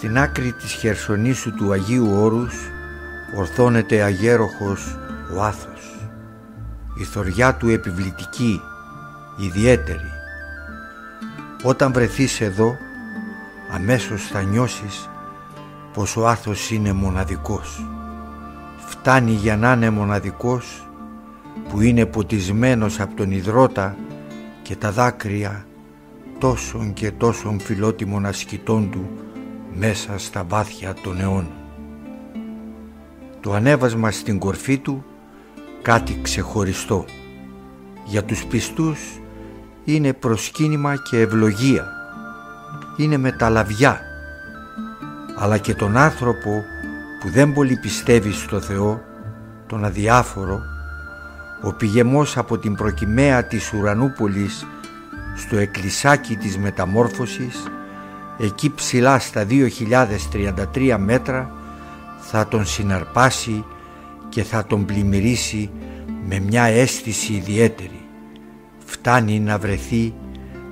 Στην άκρη της Χερσονήσου του Αγίου Όρους ορθώνεται αγέροχος ο Άθος, η θωριά του επιβλητική, ιδιαίτερη. Όταν βρεθείς εδώ, αμέσως θα νιώσεις πως ο Άθος είναι μοναδικός. Φτάνει για να είναι μοναδικός, που είναι ποτισμένος από τον υδρότα και τα δάκρυα τόσων και τόσων φιλότιμων ασκητών του μέσα στα βάθια των αιώνων. Το ανέβασμα στην κορφή του κάτι ξεχωριστό. Για τους πιστούς είναι προσκύνημα και ευλογία, είναι μεταλαβιά, αλλά και τον άνθρωπο που δεν πολύ πιστεύει στο Θεό, τον αδιάφορο, ο πηγεμός από την προκυμαία της Ουρανούπολης στο εκκλησάκι της Μεταμόρφωσης, εκεί ψηλά στα 2033 μέτρα, θα τον συναρπάσει και θα τον πλημμυρίσει με μια αίσθηση ιδιαίτερη. Φτάνει να βρεθεί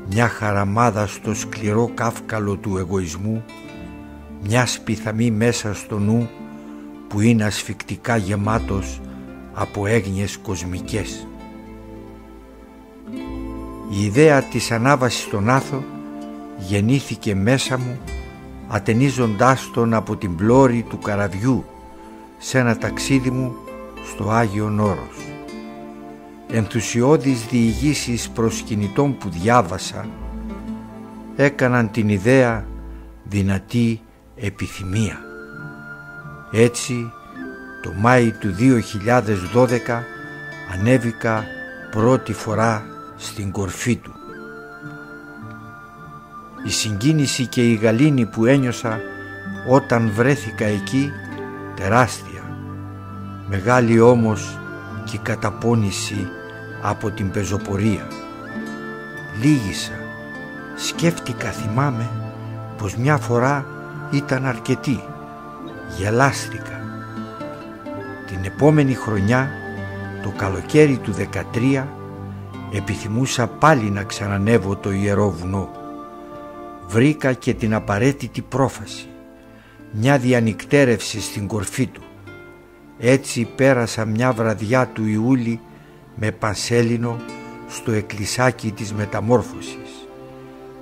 μια χαραμάδα στο σκληρό κάφκαλο του εγωισμού, μια σπιθαμή μέσα στο νου που είναι ασφικτικά γεμάτος από έγνοιες κοσμικές. Η ιδέα της ανάβασης στον Άθο γεννήθηκε μέσα μου ατενίζοντάς τον από την πλώρη του καραβιού σε ένα ταξίδι μου στο Άγιον Όρος. Ενθουσιώδεις διηγήσεις προσκυνητών που διάβασα έκαναν την ιδέα δυνατή επιθυμία. Έτσι το Μάη του 2012 ανέβηκα πρώτη φορά στην κορφή του. Η συγκίνηση και η γαλήνη που ένιωσα όταν βρέθηκα εκεί τεράστια, μεγάλη όμως και η καταπώνηση από την πεζοπορία. Λίγησα, σκέφτηκα, θυμάμαι πως μια φορά ήταν αρκετή, γελάστηκα. Την επόμενη χρονιά, το καλοκαίρι του 13, επιθυμούσα πάλι να ξανανεύω το Ιερό Βουνό. Βρήκα και την απαραίτητη πρόφαση, μια διανυκτέρευση στην κορφή του. Έτσι πέρασα μια βραδιά του Ιούλη με πανσέλινο στο εκκλησάκι της Μεταμόρφωσης.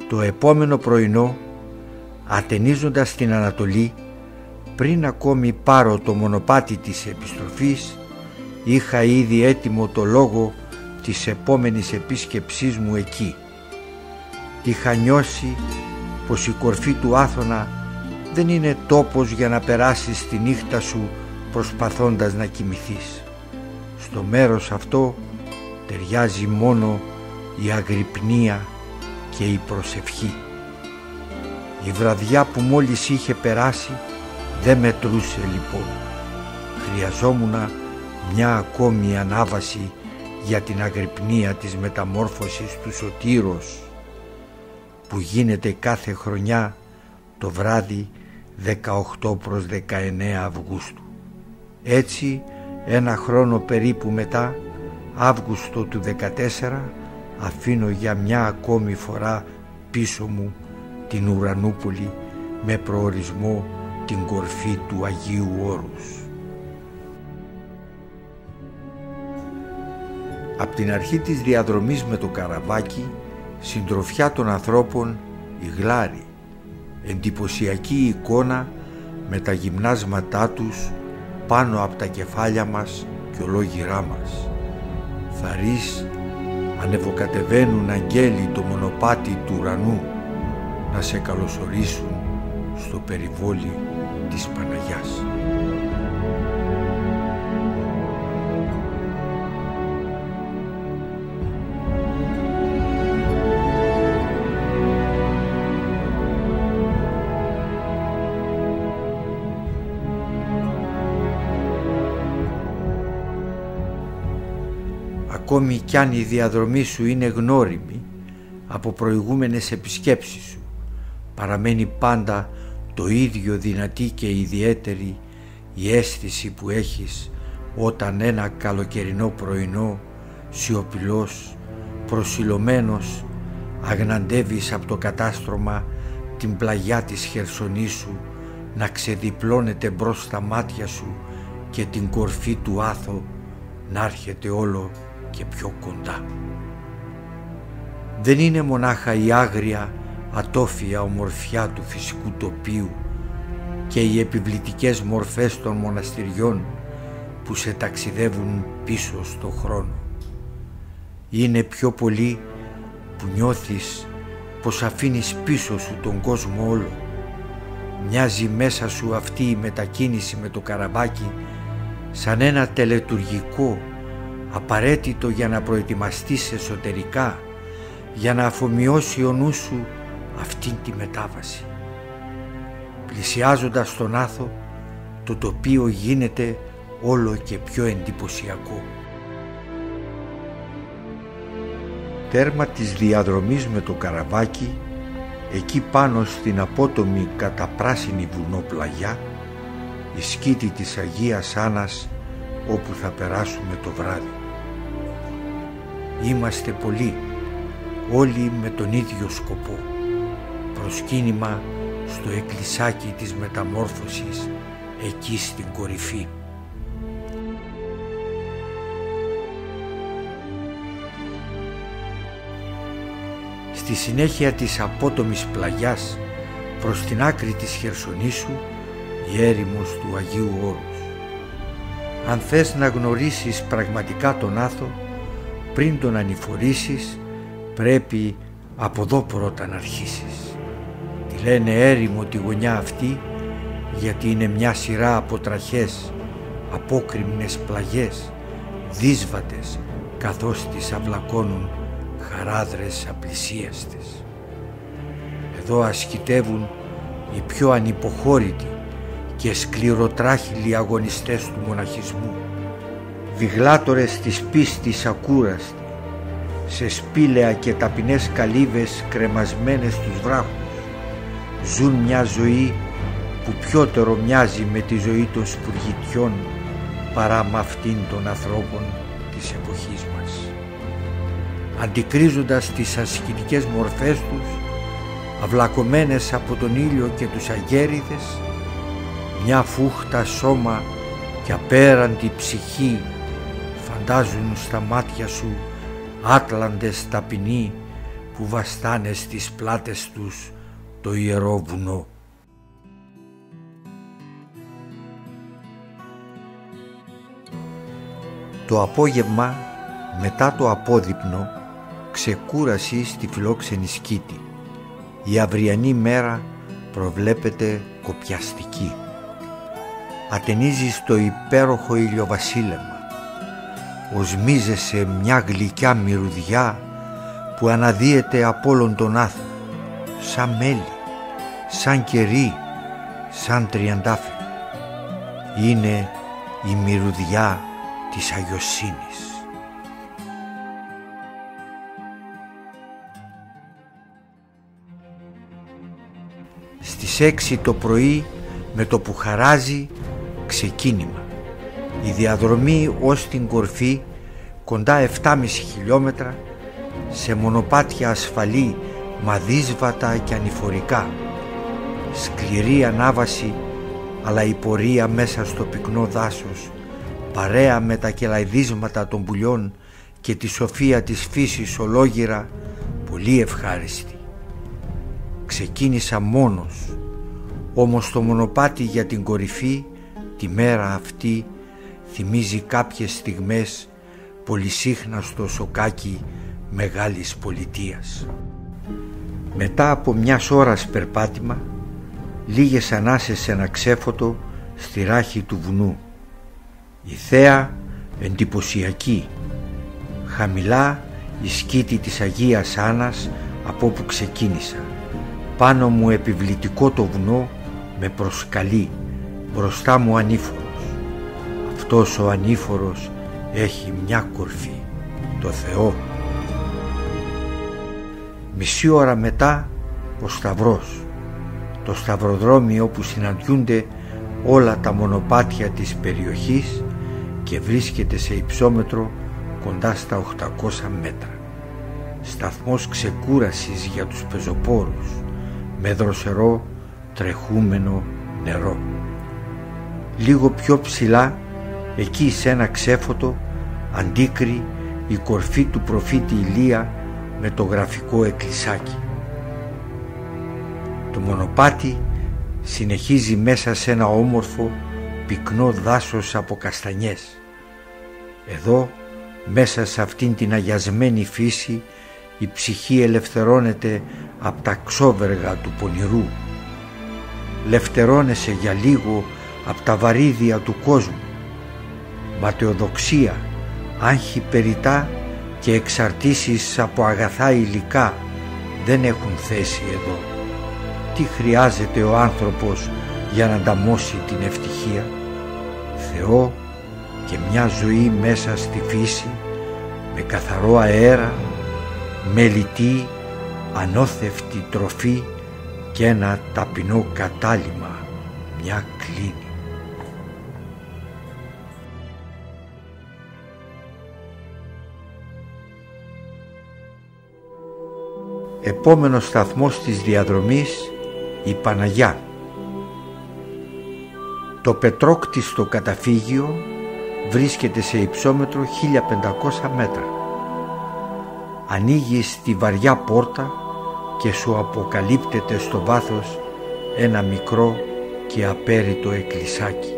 Το επόμενο πρωινό, ατενίζοντας την Ανατολή, πριν ακόμη πάρω το μονοπάτι της επιστροφής, είχα ήδη έτοιμο το λόγο της επόμενης επίσκεψής μου εκεί. Είχα νιώσει πως η κορφή του Άθωνα δεν είναι τόπος για να περάσεις τη νύχτα σου προσπαθώντας να κοιμηθείς. Στο μέρος αυτό ταιριάζει μόνο η αγρυπνία και η προσευχή. Η βραδιά που μόλις είχε περάσει δεν μετρούσε λοιπόν. Χρειαζόμουνα μια ακόμη ανάβαση για την αγρυπνία της μεταμόρφωσης του Σωτήρος, που γίνεται κάθε χρονιά το βράδυ 18 προς 19 Αυγούστου. Έτσι, ένα χρόνο περίπου μετά, Αύγουστο του 14, αφήνω για μια ακόμη φορά πίσω μου την Ουρανούπολη με προορισμό την κορφή του Αγίου Όρους. Απ' την αρχή της διαδρομής με το καραβάκι, συντροφιά των ανθρώπων η γλάρη, εντυπωσιακή εικόνα με τα γυμνάσματά τους πάνω από τα κεφάλια μας και ολόγυρά μας. Θαρείς ανεβοκατεβαίνουν αγγέλοι το μονοπάτι του ουρανού να σε καλωσορίσουν στο περιβόλι της Παναγιάς. Ακόμη κι αν η διαδρομή σου είναι γνώριμη από προηγούμενες επισκέψεις σου, παραμένει πάντα το ίδιο δυνατή και ιδιαίτερη η αίσθηση που έχεις όταν ένα καλοκαιρινό πρωινό, σιωπηλός, προσιλωμένος, αγναντεύεις από το κατάστρωμα την πλαγιά της Χερσονήσου να ξεδιπλώνεται μπρος στα μάτια σου και την κορφή του Άθο να έρχεται όλο και πιο κοντά. Δεν είναι μονάχα η άγρια ατόφια ομορφιά του φυσικού τοπίου και οι επιβλητικές μορφές των μοναστηριών που σε ταξιδεύουν πίσω στο χρόνο. Είναι πιο πολύ που νιώθεις πως αφήνεις πίσω σου τον κόσμο όλο. Μοιάζει μέσα σου αυτή η μετακίνηση με το καραβάκι σαν ένα τελετουργικό, απαραίτητο για να προετοιμαστείς εσωτερικά, για να αφομοιώσει ο νους σου αυτήν τη μετάβαση. Πλησιάζοντας τον Άθο, το τοπίο γίνεται όλο και πιο εντυπωσιακό. Τέρμα της διαδρομής με το καραβάκι, εκεί πάνω στην απότομη καταπράσινη βουνόπλαγιά, η σκήτη της Αγίας Άννας, όπου θα περάσουμε το βράδυ. Είμαστε πολλοί, όλοι με τον ίδιο σκοπό, προσκύνημα στο εκκλησάκι της μεταμόρφωσης, εκεί στην κορυφή. Στη συνέχεια της απότομης πλαγιάς προς την άκρη της Χερσονήσου, η έρημος του Αγίου Όρους. Αν θες να γνωρίσεις πραγματικά τον Άθο, πριν τον ανηφορήσεις, πρέπει από εδώ πρώτα να αρχίσεις. Τη λένε έρημο τη γωνιά αυτή, γιατί είναι μια σειρά από τραχές, απόκρημνες πλαγιές, δύσβατες, καθώς τις αυλακώνουν χαράδρες απλησίαστες. Εδώ ασκητεύουν οι πιο ανυποχώρητοι και σκληροτράχυλοι αγωνιστές του μοναχισμού, βιγλάτορες της πίστης ακούραστοι, σε σπήλαια και ταπεινές καλύβες κρεμασμένες στους βράχους, ζουν μια ζωή που πιότερο μοιάζει με τη ζωή των σπουργητιών παρά με αυτήν των ανθρώπων της εποχής μας. Αντικρίζοντας τις ασκητικές μορφές τους, αυλακωμένες από τον ήλιο και τους αγέριδες, μια φούχτα σώμα και απέραντη ψυχή φαντάζουν στα μάτια σου άτλαντες ταπεινοί που βαστάνε στις πλάτες τους το ιερό βουνό. Το απόγευμα μετά το απόδειπνο, ξεκούραση στη φιλόξενη σκήτη. Η αυριανή μέρα προβλέπεται κοπιαστική. Ατενίζει στο υπέροχο ηλιοβασίλεμα. Οσμίζεσαι μια γλυκιά μυρουδιά που αναδύεται από όλον τον Άθο, σαν μέλι, σαν κερί, σαν τριαντάφυλλο. Είναι η μυρουδιά της αγιοσύνης. Στις 6 το πρωί, με το που χαράζει, ξεκίνημα. Η διαδρομή ως την κορφή, κοντά 7,5 χιλιόμετρα, σε μονοπάτια ασφαλή, μαδίσβατα και ανηφορικά. Σκληρή ανάβαση, αλλά η πορεία μέσα στο πυκνό δάσος, παρέα με τα κελαϊδίσματα των πουλιών και τη σοφία της φύσης ολόγυρα, πολύ ευχάριστη. Ξεκίνησα μόνος, όμως το μονοπάτι για την κορυφή τη μέρα αυτή θυμίζει κάποιες στιγμές πολυσύχναστο σοκάκι μεγάλης πολιτείας. Μετά από μιας ώρας περπάτημα, λίγες ανάσες σε ένα ξέφωτο στη ράχη του βουνού. Η θέα εντυπωσιακή, χαμηλά η σκήτη της Αγίας Άννας από όπου ξεκίνησα. Πάνω μου επιβλητικό το βουνό με προσκαλεί, μπροστά μου ανήφορος. Αυτός ο ανήφορος έχει μια κορφή, το Θεό. Μισή ώρα μετά ο Σταυρός, το σταυροδρόμιο όπου συναντιούνται όλα τα μονοπάτια της περιοχής και βρίσκεται σε υψόμετρο κοντά στα 800 μέτρα. Σταθμός ξεκούρασης για τους πεζοπόρους, με δροσερό τρεχούμενο νερό. Λίγο πιο ψηλά, εκεί σε ένα ξέφωτο, αντίκρι η κορφή του προφήτη Ηλία με το γραφικό εκκλησάκι. Το μονοπάτι συνεχίζει μέσα σε ένα όμορφο πυκνό δάσος από καστανιές. Εδώ, μέσα σε αυτήν την αγιασμένη φύση, η ψυχή ελευθερώνεται από τα ξόβεργα του πονηρού. Λευτερώνεσαι για λίγο από τα βαρύδια του κόσμου. Ματαιοδοξία, άγχη περιτά και εξαρτήσεις από αγαθά υλικά δεν έχουν θέση εδώ. Τι χρειάζεται ο άνθρωπος για να ανταμώσει την ευτυχία? Θεό και μια ζωή μέσα στη φύση, με καθαρό αέρα, με λιτή, ανώθευτη τροφή και ένα ταπεινό κατάλημα, μια κλίνη. Επόμενος σταθμός της διαδρομής, η Παναγιά. Το πετρόκτιστο καταφύγιο βρίσκεται σε υψόμετρο 1500 μέτρα. Ανοίγεις τη βαριά πόρτα και σου αποκαλύπτεται στο βάθος ένα μικρό και απέριτο εκκλησάκι.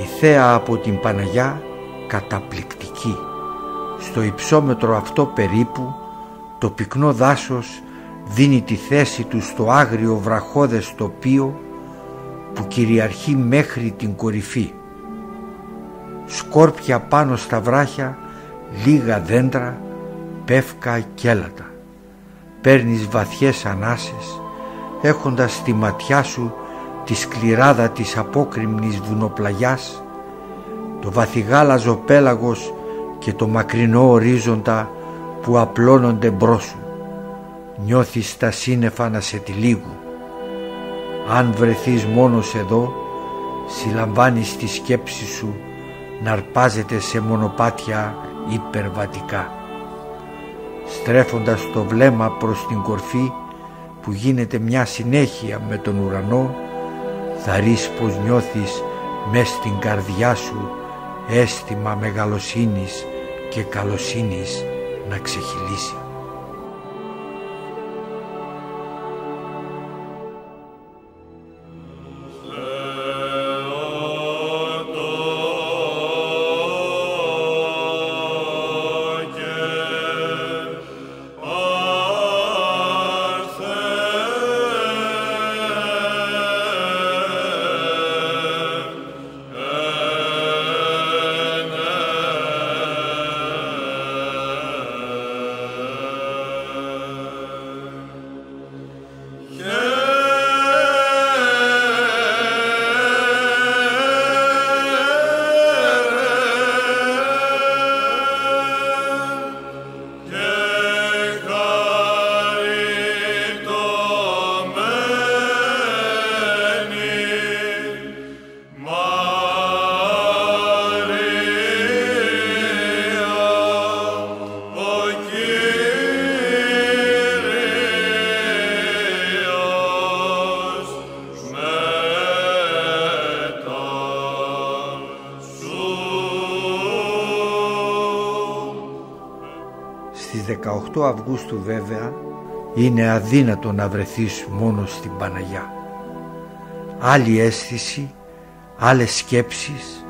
Η θέα από την Παναγιά καταπληκτική. Στο υψόμετρο αυτό περίπου το πυκνό δάσος δίνει τη θέση του στο άγριο βραχώδες τοπίο που κυριαρχεί μέχρι την κορυφή. Σκόρπια πάνω στα βράχια, λίγα δέντρα, πεύκα και έλατα. Παίρνεις βαθιές ανάσες, έχοντας στη ματιά σου τη σκληράδα της απόκρημνης βουνοπλαγιάς, το βαθυγάλαζο πέλαγος και το μακρινό ορίζοντα που απλώνονται μπρος σου. Νιώθεις τα σύννεφα να σε τυλίγουν. Αν βρεθείς μόνος εδώ, συλλαμβάνεις τη σκέψη σου να αρπάζεται σε μονοπάτια υπερβατικά. Στρέφοντας το βλέμμα προς την κορφή που γίνεται μια συνέχεια με τον ουρανό, θα ρίσεις πως νιώθεις μες στην καρδιά σου αίσθημα μεγαλοσύνης και καλοσύνης να ξεχυλήσει. Στις 18 Αυγούστου βέβαια είναι αδύνατο να βρεθείς μόνο στην Παναγιά. Άλλη αίσθηση, άλλες σκέψεις,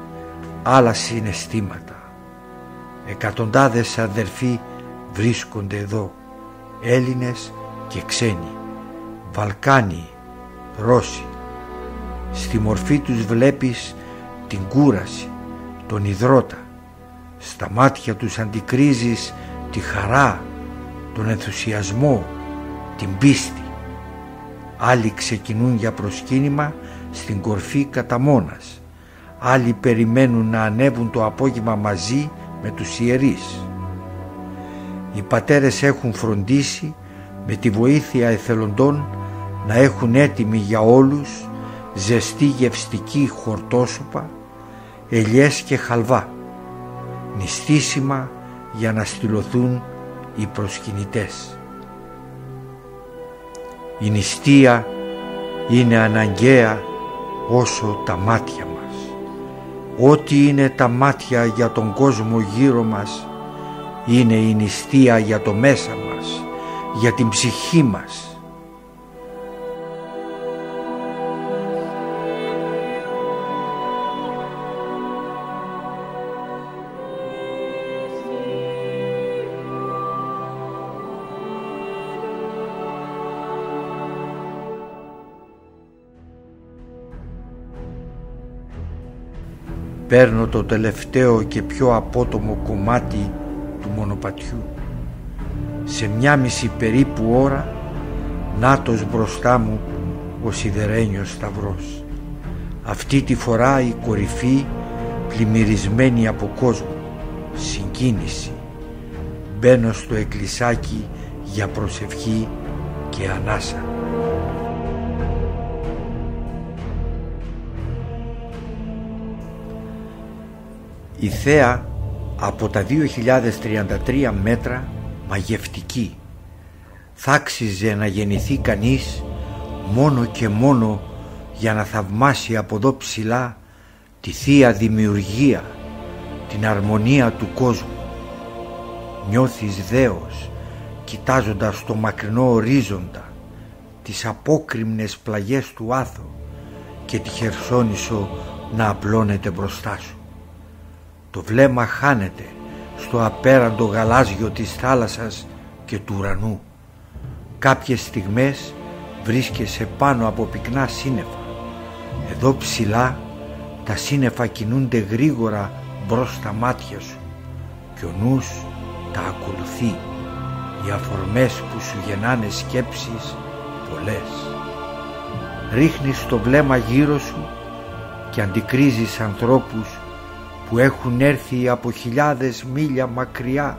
άλλα συναισθήματα. Εκατοντάδες αδερφοί βρίσκονται εδώ, Έλληνες και ξένοι, Βαλκάνοι, Ρώσοι. Στη μορφή τους βλέπεις την κούραση, τον ιδρώτα. Στα μάτια τους αντικρίζεις τη χαρά, τον ενθουσιασμό, την πίστη. Άλλοι ξεκινούν για προσκύνημα στην κορφή κατά μόνας. Άλλοι περιμένουν να ανέβουν το απόγευμα μαζί με τους ιερείς. Οι πατέρες έχουν φροντίσει με τη βοήθεια εθελοντών να έχουν έτοιμοι για όλους ζεστή γευστική χορτόσουπα, ελιές και χαλβά, νηστίσιμα για να στυλωθούν οι προσκυνητές. Η νηστεία είναι αναγκαία όσο τα μάτια μας. Ό,τι είναι τα μάτια για τον κόσμο γύρω μας είναι η νηστεία για το μέσα μας, για την ψυχή μας. Παίρνω το τελευταίο και πιο απότομο κομμάτι του μονοπατιού. Σε 1,5 περίπου ώρα, νάτος μπροστά μου ο σιδερένιος σταυρός. Αυτή τη φορά η κορυφή πλημμυρισμένη από κόσμο, συγκίνηση. Μπαίνω στο εκκλησάκι για προσευχή και ανάσα. Η θέα από τα 2033 μέτρα μαγευτική. Θα άξιζε να γεννηθεί κανείς μόνο και μόνο για να θαυμάσει από εδώ ψηλά τη θεία δημιουργία, την αρμονία του κόσμου. Νιώθεις δέος κοιτάζοντας το μακρινό ορίζοντα, τις απόκρημνες πλαγιές του Άθο και τη Χερσόνησο να απλώνεται μπροστά σου. Το βλέμμα χάνεται στο απέραντο γαλάζιο της θάλασσας και του ουρανού. Κάποιες στιγμές βρίσκεσαι πάνω από πυκνά σύννεφα. Εδώ ψηλά τα σύννεφα κινούνται γρήγορα μπρος στα μάτια σου και ο νους τα ακολουθεί. Οι αφορμές που σου γεννάνε σκέψεις πολλές. Ρίχνεις το βλέμμα γύρω σου και αντικρίζεις ανθρώπους που έχουν έρθει από χιλιάδες μίλια μακριά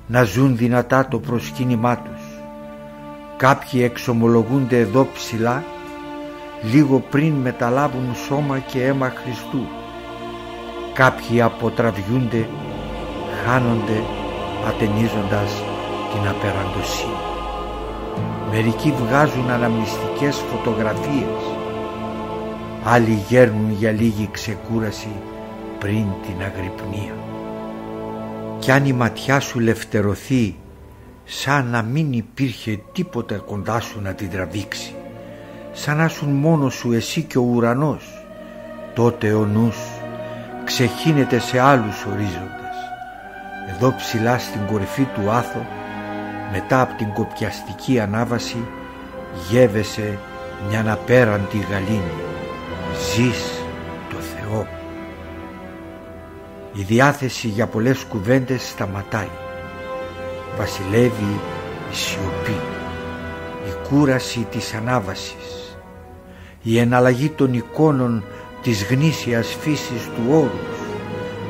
να ζουν δυνατά το προσκύνημά τους. Κάποιοι εξομολογούνται εδώ ψηλά λίγο πριν μεταλάβουν σώμα και αίμα Χριστού. Κάποιοι αποτραβιούνται, χάνονται ατενίζοντας την απεραντοσύνη. Μερικοί βγάζουν αναμνηστικές φωτογραφίες, άλλοι γέρνουν για λίγη ξεκούραση πριν την αγρυπνία. Κι αν η ματιά σου λευτερωθεί σαν να μην υπήρχε τίποτα κοντά σου να την τραβήξει, σαν να ήσουν μόνος σου εσύ και ο ουρανός, τότε ο νους ξεχύνεται σε άλλους ορίζοντες. Εδώ ψηλά στην κορυφή του Άθο, μετά από την κοπιαστική ανάβαση, γεύεσαι μιαν απέραντη γαλήνη. Ζεις το Θεό. Η διάθεση για πολλές κουβέντες σταματάει. Βασιλεύει η σιωπή, η κούραση της ανάβασης, η εναλλαγή των εικόνων της γνήσιας φύσης του όρους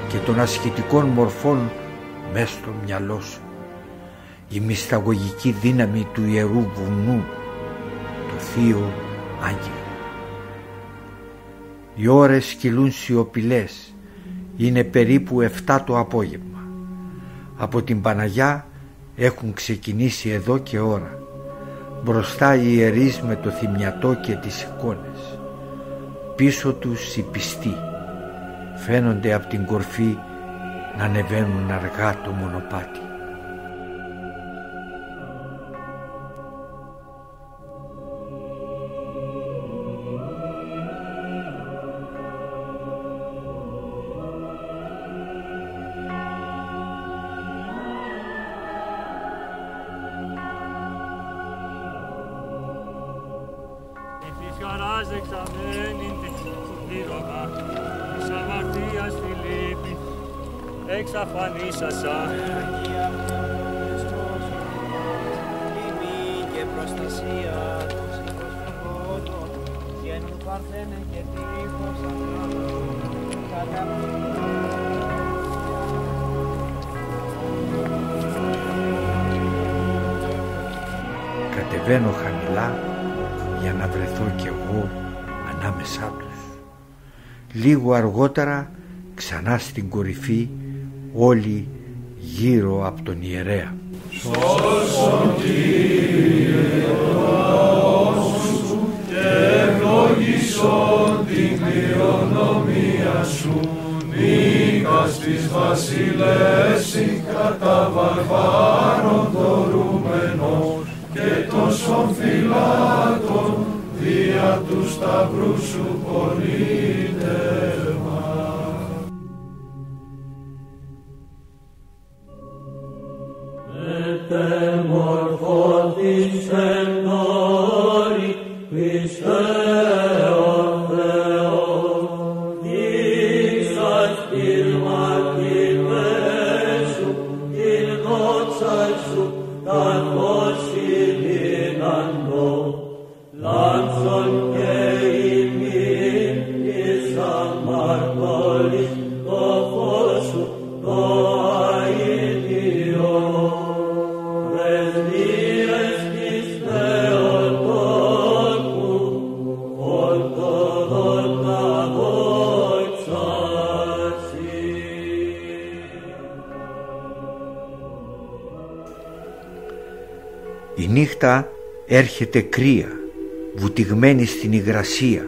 και των ασχετικών μορφών μες στο μυαλό σου, η μυσταγωγική δύναμη του Ιερού Βουνού, το Θείο Άγγελο. Οι ώρες κυλούν σιωπηλές. Είναι περίπου 7 το απόγευμα. Από την Παναγιά έχουν ξεκινήσει εδώ και ώρα. Μπροστά οι ιερείς με το θυμιατό και τις εικόνες. Πίσω τους οι πιστοί. Φαίνονται από την κορφή να ανεβαίνουν αργά το μονοπάτι. Εξαφανίσασα τιμή και προστασία γίνουν παρθένε και τείχος Κατεβαίνω χαμηλά για να βρεθώ κι εγώ ανάμεσά τους. Λίγο αργότερα ξανά στην κορυφή, όλοι γύρω από τον ιερέα. Σώσον Κύριε το λαό σου και ίσον την κληρονομία σου, νίκας της βασιλέσης κατά βαρβάρων δωρούμενος και τόσων φυλάτων δια του σταυρού σου πολίτευμα. Μετεμορφώθησεν νόρη, Χριστέ ο Θεός, δείξας την μαρτυρές σου, την δόξα σου, καθώς συνειδητό, λάμψον και ημίν της αμαρτωλής, το φως σου, το αηδίο. Πρεσβείες της Θεοτόκου, ορθοδότα δόξα σοι. Η νύχτα έρχεται κρύα, βουτυγμένη στην υγρασία,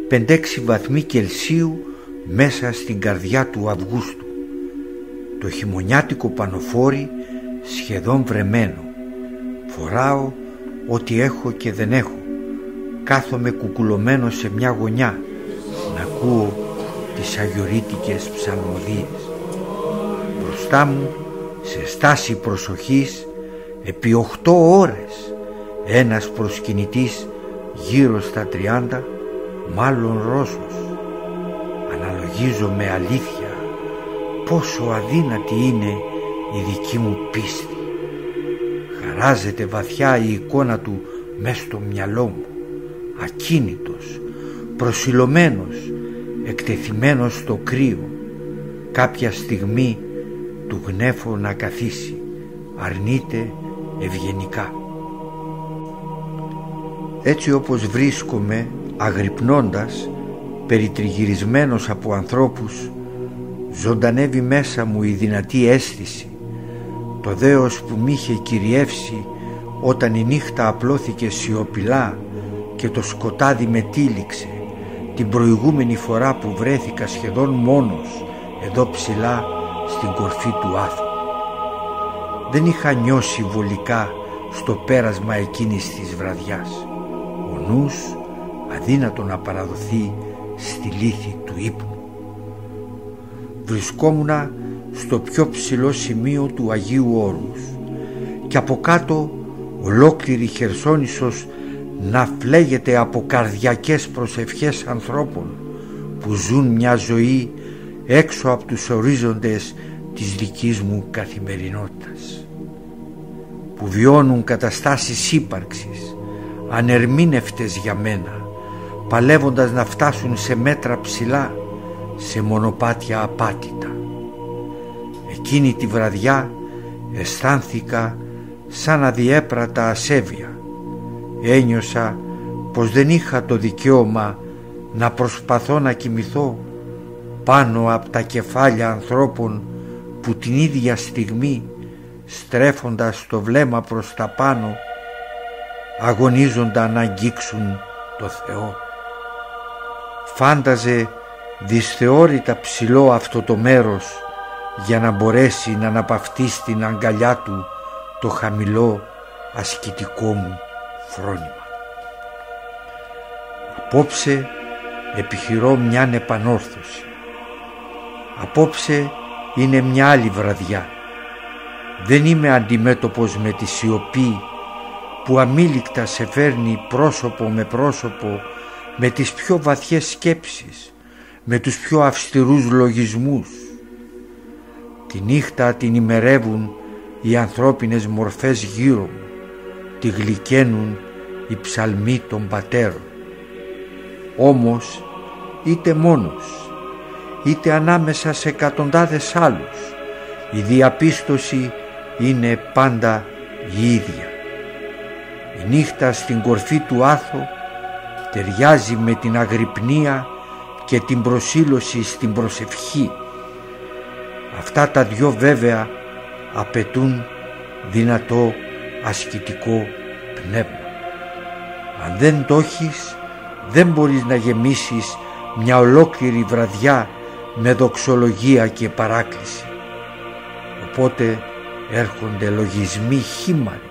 5-6 βαθμοί Κελσίου μέσα στην καρδιά του Αυγούστου. Το χειμωνιάτικο πανοφόρι σχεδόν βρεμένο. Φοράω ό,τι έχω και δεν έχω. Κάθομαι κουκουλωμένο σε μια γωνιά να ακούω τις αγιορείτικες ψαλμοδίες. Μπροστά μου, σε στάση προσοχής, επί 8 ώρες ένας προσκυνητής γύρω στα 30, μάλλον Ρώσος. Αναλογίζω με αλήθεια πόσο αδύνατη είναι η δική μου πίστη. Χαράζεται βαθιά η εικόνα του μες στο μυαλό μου, ακίνητος, προσιλωμένος, εκτεθειμένος στο κρύο. Κάποια στιγμή του γνέφω να καθίσει, αρνείται ευγενικά. Έτσι όπως βρίσκομαι αγρυπνώντας, περιτριγυρισμένος από ανθρώπους, ζωντανεύει μέσα μου η δυνατή αίσθηση, το δέος που μ' είχε κυριεύσει όταν η νύχτα απλώθηκε σιωπηλά και το σκοτάδι με τύλιξε την προηγούμενη φορά που βρέθηκα σχεδόν μόνος εδώ ψηλά στην κορφή του άθου. Δεν είχα νιώσει βολικά στο πέρασμα εκείνης της βραδιάς. Ο νους αδύνατο να παραδοθεί στη λύθη του ύπνου. Βρισκόμουνα στο πιο ψηλό σημείο του Αγίου Όρους και από κάτω ολόκληρη Χερσόνησος να φλέγεται από καρδιακές προσευχές ανθρώπων που ζουν μια ζωή έξω από τους ορίζοντες της δικής μου καθημερινότητας, που βιώνουν καταστάσεις ύπαρξης ανερμήνευτες για μένα, παλεύοντας να φτάσουν σε μέτρα ψηλά, σε μονοπάτια απάτητα. Εκείνη τη βραδιά αισθάνθηκα σαν να διέπρατα ασέβεια. Ένιωσα πως δεν είχα το δικαίωμα να προσπαθώ να κοιμηθώ πάνω από τα κεφάλια ανθρώπων που την ίδια στιγμή, στρέφοντας το βλέμμα προς τα πάνω, αγωνίζονταν να αγγίξουν το Θεό. Φάνταζε δυσθεώρητα ψηλό αυτό το μέρος για να μπορέσει να αναπαυτεί στην αγκαλιά του το χαμηλό ασκητικό μου φρόνημα. Απόψε επιχειρώ μιαν επανόρθωση. Απόψε είναι μια άλλη βραδιά. Δεν είμαι αντιμέτωπος με τη σιωπή που αμήλικτα σε φέρνει πρόσωπο με πρόσωπο με τις πιο βαθιές σκέψεις, με τους πιο αυστηρούς λογισμούς. Τη νύχτα την ημερεύουν οι ανθρώπινες μορφές γύρω μου, τη γλυκαίνουν οι ψαλμοί των πατέρων. Όμως είτε μόνος, είτε ανάμεσα σε εκατοντάδες άλλους, η διαπίστωση είναι πάντα η ίδια. Η νύχτα στην κορφή του άθου ταιριάζει με την αγρυπνία και την προσήλωση στην προσευχή. Αυτά τα δυο βέβαια απαιτούν δυνατό ασκητικό πνεύμα. Αν δεν το έχεις, δεν μπορείς να γεμίσεις μια ολόκληρη βραδιά με δοξολογία και παράκληση. Οπότε έρχονται λογισμοί χήμαροι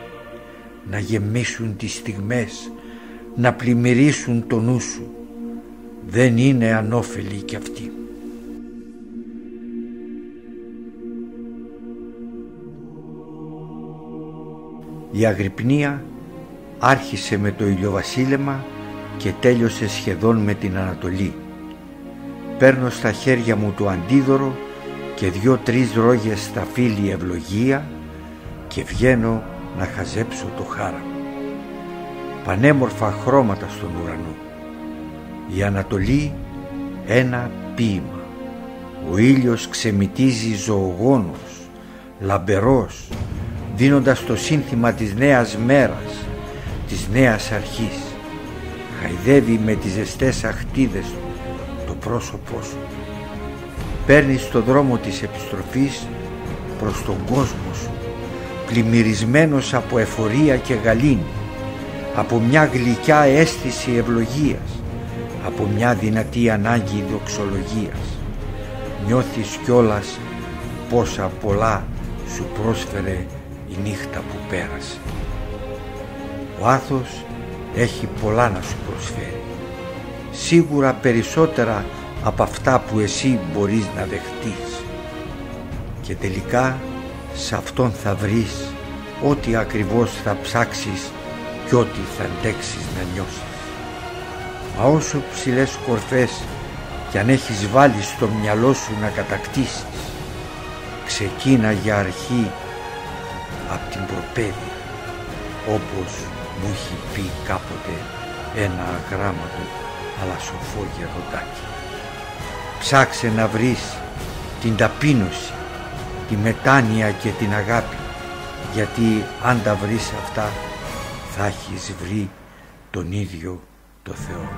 να γεμίσουν τις στιγμές, να πλημμυρίσουν το νου σου. Δεν είναι ανώφελοι κι αυτοί. Η αγρυπνία άρχισε με το ηλιοβασίλεμα και τέλειωσε σχεδόν με την Ανατολή. Παίρνω στα χέρια μου το αντίδωρο και 2-3 ρόγες στα φύλλη ευλογία και βγαίνω να χαζέψω το χάραμα. Πανέμορφα χρώματα στον ουρανό. Η Ανατολή ένα ποίημα. Ο ήλιος ξεμυτίζει ζωογόνος, λαμπερός, δίνοντας το σύνθημα της νέας μέρας, της νέας αρχής. Χαϊδεύει με τις ζεστές αχτίδες του το πρόσωπό σου. Παίρνεις το δρόμο της επιστροφής προς τον κόσμο σου, πλημμυρισμένος από εφορία και γαλήνη, από μια γλυκιά αίσθηση ευλογίας, από μια δυνατή ανάγκη δοξολογίας. Νιώθεις κιόλας πόσα πολλά σου πρόσφερε η νύχτα που πέρασε. Ο άθος έχει πολλά να σου προσφέρει, σίγουρα περισσότερα από αυτά που εσύ μπορείς να δεχτείς, και τελικά σε αυτόν θα βρεις ό,τι ακριβώς θα ψάξεις και ό,τι θα αντέξεις να νιώσεις. Μα όσο ψηλές κορφές κι αν έχεις βάλει στο μυαλό σου να κατακτήσεις, ξεκίνα για αρχή απ' την προπαίδεια, όπως μου έχει πει κάποτε ένα αγράμματο αλλά σοφό γεροντάκι. Ψάξε να βρεις την ταπείνωση, τη μετάνοια και την αγάπη, γιατί αν τα βρεις αυτά θα έχεις βρει τον ίδιο το Θεό.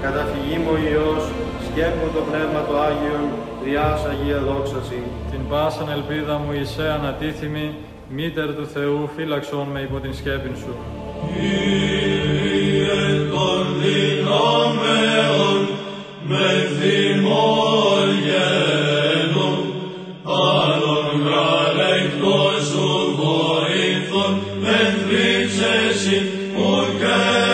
Καταφυγή μου ο Υιός, σκέπμου το Πνεύμα το Άγιον, διάς Αγία δόξαση. Την πάσαν ελπίδα μου εισέ ανατίθιμη, μήτερ του Θεού φύλαξον με υπό την σκέπην σου. Κύριε των δυνάμεων, με θυμωγένουν, άλλον γαλεκτός σου βοήθων, με θρύψεσι μου και